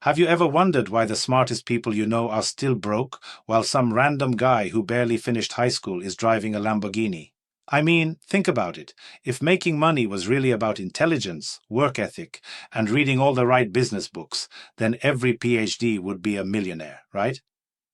Have you ever wondered why the smartest people you know are still broke, while some random guy who barely finished high school is driving a Lamborghini? I mean, think about it. If making money was really about intelligence, work ethic, and reading all the right business books, then every PhD would be a millionaire, right?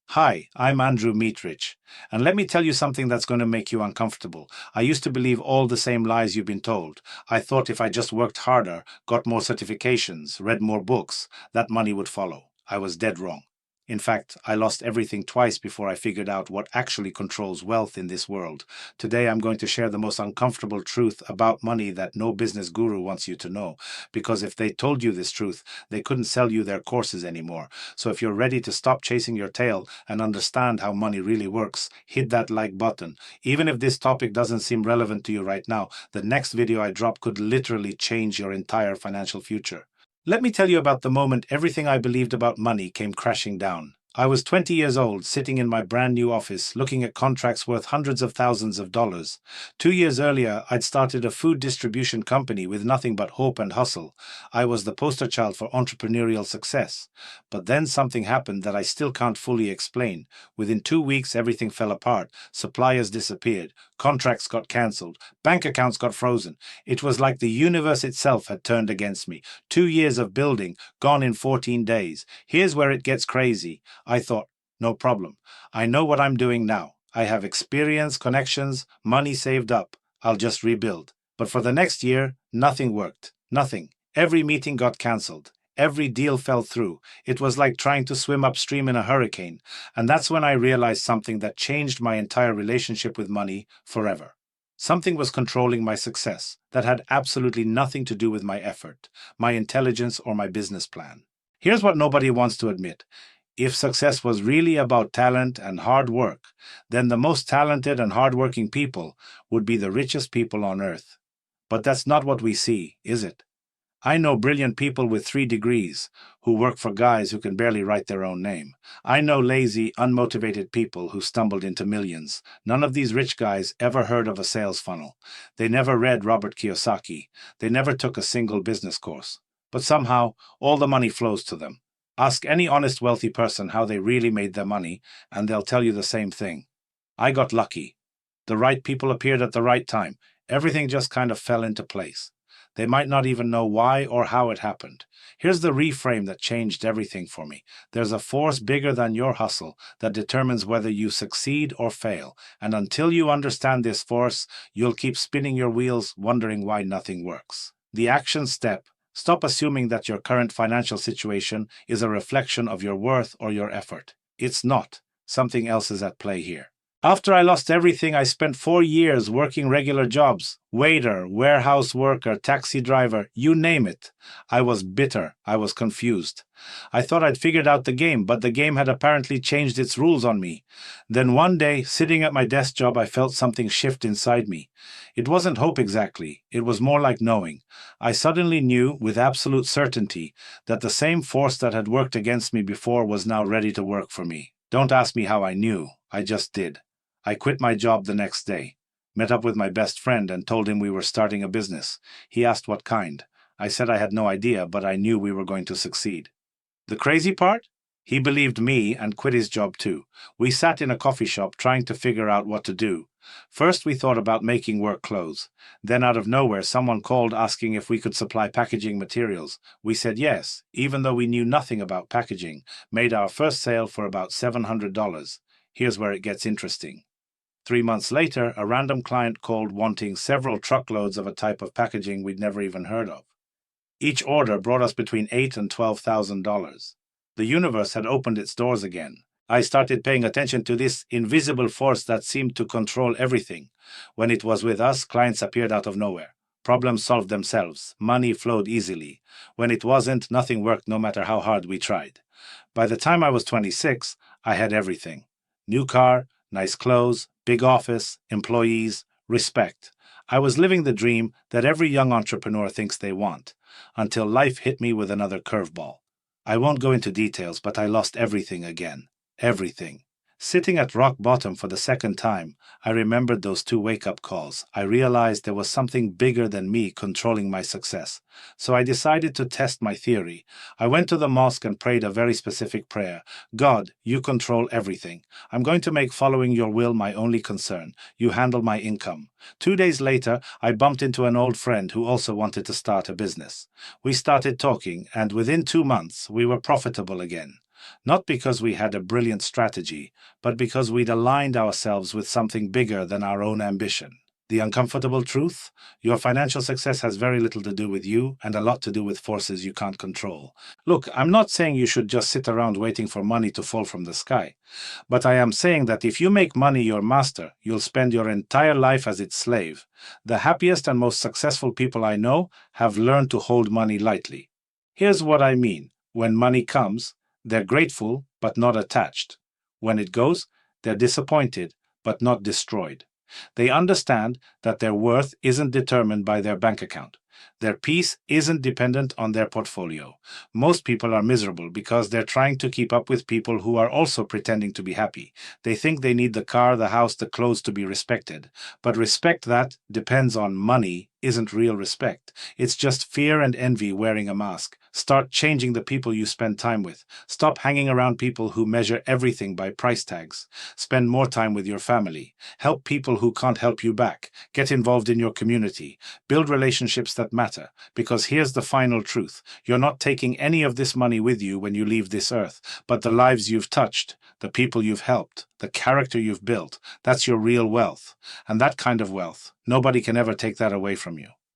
Hi, I'm Andrew Meatrich, and let me tell you something that's going to make you uncomfortable. I used to believe all the same lies you've been told. I thought if I just worked harder, got more certifications, read more books, that money would follow. I was dead wrong. In fact, I lost everything twice before I figured out what actually controls wealth in this world. Today, I'm going to share the most uncomfortable truth about money that no business guru wants you to know. Because if they told you this truth, they couldn't sell you their courses anymore. So if you're ready to stop chasing your tail and understand how money really works, hit that like button. Even if this topic doesn't seem relevant to you right now, the next video I drop could literally change your entire financial future. Let me tell you about the moment everything I believed about money came crashing down. I was 20 years old, sitting in my brand new office, looking at contracts worth hundreds of thousands of dollars. 2 years earlier, I'd started a food distribution company with nothing but hope and hustle. I was the poster child for entrepreneurial success. But then something happened that I still can't fully explain. Within 2 weeks, everything fell apart. Suppliers disappeared. Contracts got cancelled. Bank accounts got frozen. It was like the universe itself had turned against me. 2 years of building, gone in 14 days. Here's where it gets crazy. I thought, no problem. I know what I'm doing now. I have experience, connections, money saved up. I'll just rebuild. But for the next year, nothing worked. Nothing. Every meeting got cancelled. Every deal fell through. It was like trying to swim upstream in a hurricane. And that's when I realized something that changed my entire relationship with money forever. Something was controlling my success that had absolutely nothing to do with my effort, my intelligence, or my business plan. Here's what nobody wants to admit. If success was really about talent and hard work, then the most talented and hardworking people would be the richest people on earth. But that's not what we see, is it? I know brilliant people with 3 degrees who work for guys who can barely write their own name. I know lazy, unmotivated people who stumbled into millions. None of these rich guys ever heard of a sales funnel. They never read Robert Kiyosaki. They never took a single business course. But somehow, all the money flows to them. Ask any honest wealthy person how they really made their money, and they'll tell you the same thing. I got lucky. The right people appeared at the right time. Everything just kind of fell into place. They might not even know why or how it happened. Here's the reframe that changed everything for me. There's a force bigger than your hustle that determines whether you succeed or fail. And until you understand this force, you'll keep spinning your wheels wondering why nothing works. The action step: stop assuming that your current financial situation is a reflection of your worth or your effort. It's not. Something else is at play here. After I lost everything, I spent 4 years working regular jobs. Waiter, warehouse worker, taxi driver, you name it. I was bitter. I was confused. I thought I'd figured out the game, but the game had apparently changed its rules on me. Then one day, sitting at my desk job, I felt something shift inside me. It wasn't hope exactly. It was more like knowing. I suddenly knew, with absolute certainty, that the same force that had worked against me before was now ready to work for me. Don't ask me how I knew. I just did. I quit my job the next day, met up with my best friend and told him we were starting a business. He asked what kind. I said I had no idea, but I knew we were going to succeed. The crazy part? He believed me and quit his job too. We sat in a coffee shop trying to figure out what to do. First we thought about making work clothes. Then out of nowhere someone called asking if we could supply packaging materials. We said yes, even though we knew nothing about packaging. Made our first sale for about $700. Here's where it gets interesting. 3 months later, a random client called wanting several truckloads of a type of packaging we'd never even heard of. Each order brought us between $8,000 and $12,000. The universe had opened its doors again. I started paying attention to this invisible force that seemed to control everything. When it was with us, clients appeared out of nowhere. Problems solved themselves. Money flowed easily. When it wasn't, nothing worked no matter how hard we tried. By the time I was 26, I had everything. New car, nice clothes, big office, employees, respect. I was living the dream that every young entrepreneur thinks they want, until life hit me with another curveball. I won't go into details, but I lost everything again. Everything. Sitting at rock bottom for the second time, I remembered those two wake-up calls. I realized there was something bigger than me controlling my success. So I decided to test my theory. I went to the mosque and prayed a very specific prayer. God, you control everything. I'm going to make following your will my only concern. You handle my income. 2 days later, I bumped into an old friend who also wanted to start a business. We started talking, and within 2 months, we were profitable again. Not because we had a brilliant strategy, but because we'd aligned ourselves with something bigger than our own ambition. The uncomfortable truth? Your financial success has very little to do with you and a lot to do with forces you can't control. Look, I'm not saying you should just sit around waiting for money to fall from the sky, but I am saying that if you make money your master, you'll spend your entire life as its slave. The happiest and most successful people I know have learned to hold money lightly. Here's what I mean. When money comes, they're grateful but not attached. When it goes, they're disappointed but not destroyed. They understand that their worth isn't determined by their bank account. Their peace isn't dependent on their portfolio. Most people are miserable because they're trying to keep up with people who are also pretending to be happy. They think they need the car, the house, the clothes to be respected. But respect that depends on money isn't real respect. It's just fear and envy wearing a mask. Start changing the people you spend time with. Stop hanging around people who measure everything by price tags. Spend more time with your family. Help people who can't help you back. Get involved in your community. Build relationships that matter. Because here's the final truth. You're not taking any of this money with you when you leave this earth, but the lives you've touched, the people you've helped, the character you've built. That's your real wealth. And that kind of wealth, nobody can ever take that away from you.